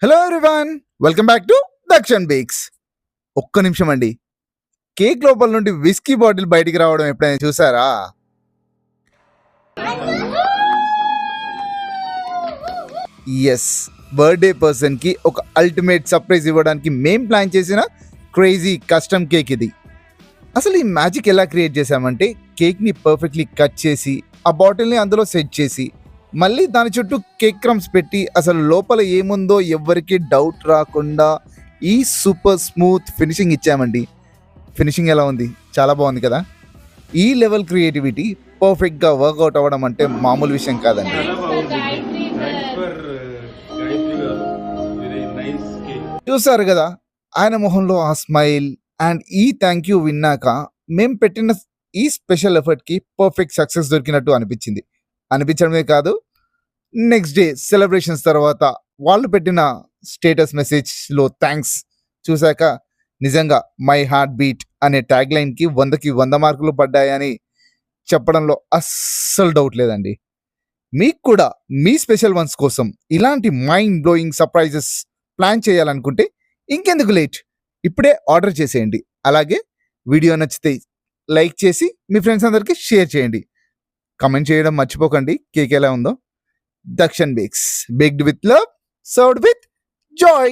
Hello everyone, welcome back to Dakshan bakes. ఒక్క నిమిషం అండి. కేక్ లోపల నుండి విస్కీ బాటిల్ బయటికి రావడం ఎప్పుడైనా చూసారా? ఎస్, బర్త్డే పర్సన్ కి ఒక అల్టిమేట్ సర్ప్రైజ్ ఇవ్వడానికి మేం ప్లాన్ చేసిన క్రేజీ కస్టమ్ కేక్ ఇది. అసలు ఈ మ్యాజిక్ ఎలా క్రియేట్ చేసామంటే, కేక్ ని పర్ఫెక్ట్లీ కట్ చేసి ఆ బాటిల్ ని అందులో సెట్ చేసి మళ్ళీ దాని చుట్టూ కేక్ క్రమ్స్ పెట్టి అసలు లోపల ఏముందో ఎవ్వరికి డౌట్ రాకుండా ఈ సూపర్ స్మూత్ ఫినిషింగ్ ఇచ్చామండి. ఫినిషింగ్ ఎలా ఉంది? చాలా బాగుంది కదా. ఈ లెవెల్ క్రియేటివిటీ పర్ఫెక్ట్గా వర్కౌట్ అవ్వడం అంటే మామూలు విషయం కాదండి. చూసారు కదా ఆయన మొహంలో ఆ స్మైల్ అండ్ ఈ థ్యాంక్ యూ విన్నాక మేం పెట్టిన ఈ స్పెషల్ ఎఫర్ట్కి పర్ఫెక్ట్ సక్సెస్ దొరికినట్టు అనిపించడమే కాదు, నెక్స్ట్ డే సెలబ్రేషన్స్ తర్వాత వాళ్ళు పెట్టిన స్టేటస్ మెసేజ్లో థ్యాంక్స్ చూశాక నిజంగా మై హార్ట్ బీట్ అనే ట్యాగ్ లైన్కి 100కి 100 మార్కులు పడ్డాయని చెప్పడంలో అస్సలు డౌట్ లేదండి. మీకు కూడా మీ స్పెషల్ వన్స్ కోసం ఇలాంటి మైండ్ బ్లోయింగ్ సర్ప్రైజెస్ ప్లాన్ చేయాలనుకుంటే ఇంకెందుకు లేట్, ఇప్పుడే ఆర్డర్ చేసేయండి. అలాగే వీడియో నచ్చితే లైక్ చేసి మీ ఫ్రెండ్స్ అందరికీ షేర్ చేయండి. కమెంట్ చేయడం మర్చిపోకండి కేక్ ఎలా ఉందో. దక్షన్ bakes, baked with love, served with joy.